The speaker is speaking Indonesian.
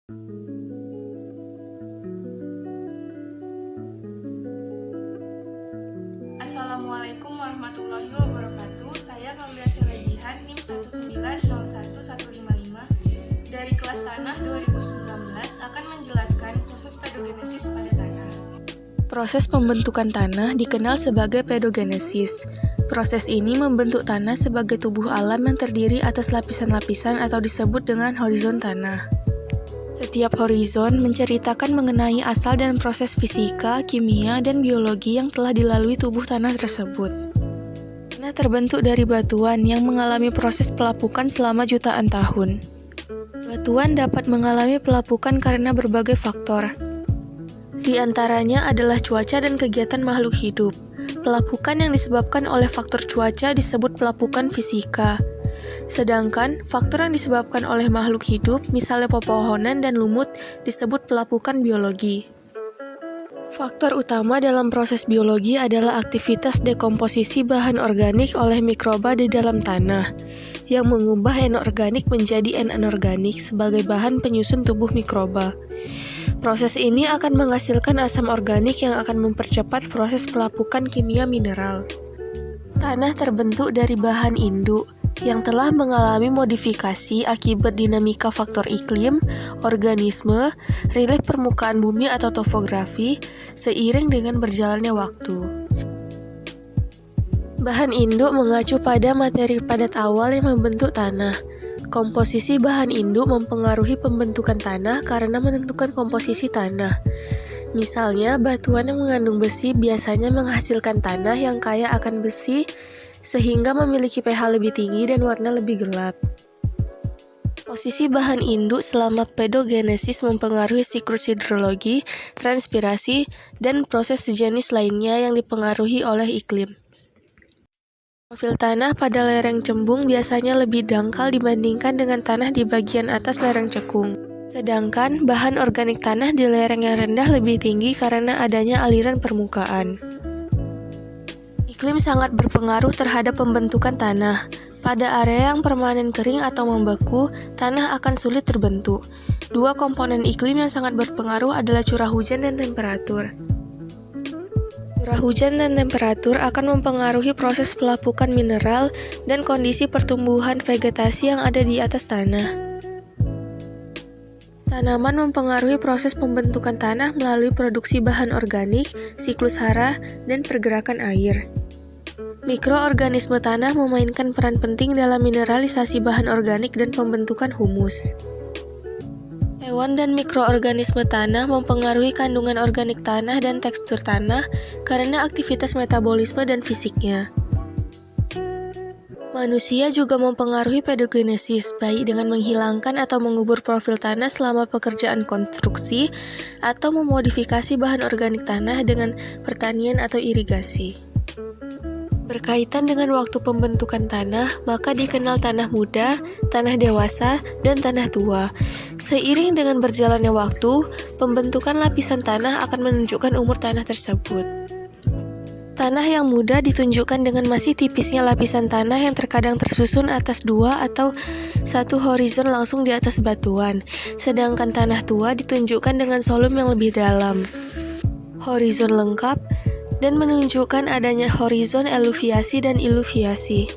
Assalamualaikum warahmatullahi wabarakatuh. Saya Kaulia Silegihan, NIM 1901155 dari kelas Tanah 2019 akan menjelaskan proses pedogenesis pada tanah. Proses pembentukan tanah dikenal sebagai pedogenesis. Proses ini membentuk tanah sebagai tubuh alam yang terdiri atas lapisan-lapisan atau disebut dengan horizon tanah. Setiap horizon menceritakan mengenai asal dan proses fisika, kimia, dan biologi yang telah dilalui tubuh tanah tersebut. Tanah terbentuk dari batuan yang mengalami proses pelapukan selama jutaan tahun. Batuan dapat mengalami pelapukan karena berbagai faktor. Di antaranya adalah cuaca dan kegiatan makhluk hidup. Pelapukan yang disebabkan oleh faktor cuaca disebut pelapukan fisika. Sedangkan faktor yang disebabkan oleh makhluk hidup, misalnya pepohonan dan lumut, disebut pelapukan biologi. Faktor utama dalam proses biologi adalah aktivitas dekomposisi bahan organik oleh mikroba di dalam tanah, yang mengubah anorganik menjadi anorganik sebagai bahan penyusun tubuh mikroba. Proses ini akan menghasilkan asam organik yang akan mempercepat proses pelapukan kimia mineral. Tanah terbentuk dari bahan induk yang telah mengalami modifikasi akibat dinamika faktor iklim, organisme, relief permukaan bumi atau topografi, seiring dengan berjalannya waktu. Bahan induk mengacu pada materi padat awal yang membentuk tanah. Komposisi bahan induk mempengaruhi pembentukan tanah karena menentukan komposisi tanah. Misalnya, batuan yang mengandung besi biasanya menghasilkan tanah yang kaya akan besi, sehingga memiliki pH lebih tinggi dan warna lebih gelap. Posisi bahan induk selama pedogenesis mempengaruhi siklus hidrologi, transpirasi, dan proses sejenis lainnya yang dipengaruhi oleh iklim. Profil tanah pada lereng cembung biasanya lebih dangkal dibandingkan dengan tanah di bagian atas lereng cekung. Sedangkan bahan organik tanah di lereng yang rendah lebih tinggi karena adanya aliran permukaan. Iklim sangat berpengaruh terhadap pembentukan tanah. Pada area yang permanen kering atau membeku, tanah akan sulit terbentuk. Dua komponen iklim yang sangat berpengaruh adalah curah hujan dan temperatur. Curah hujan dan temperatur akan mempengaruhi proses pelapukan mineral dan kondisi pertumbuhan vegetasi yang ada di atas tanah. Tanaman mempengaruhi proses pembentukan tanah melalui produksi bahan organik, siklus hara, dan pergerakan air. Mikroorganisme tanah memainkan peran penting dalam mineralisasi bahan organik dan pembentukan humus. Hewan dan mikroorganisme tanah mempengaruhi kandungan organik tanah dan tekstur tanah karena aktivitas metabolisme dan fisiknya. Manusia juga mempengaruhi pedogenesis, baik dengan menghilangkan atau mengubur profil tanah selama pekerjaan konstruksi atau memodifikasi bahan organik tanah dengan pertanian atau irigasi. Berkaitan dengan waktu pembentukan tanah, maka dikenal tanah muda, tanah dewasa, dan tanah tua. Seiring dengan berjalannya waktu, pembentukan lapisan tanah akan menunjukkan umur tanah tersebut. Tanah yang muda ditunjukkan dengan masih tipisnya lapisan tanah yang terkadang tersusun atas dua atau satu horizon langsung di atas batuan, sedangkan tanah tua ditunjukkan dengan solum yang lebih dalam, horizon lengkap, dan menunjukkan adanya horizon eluviasi dan iluviasi.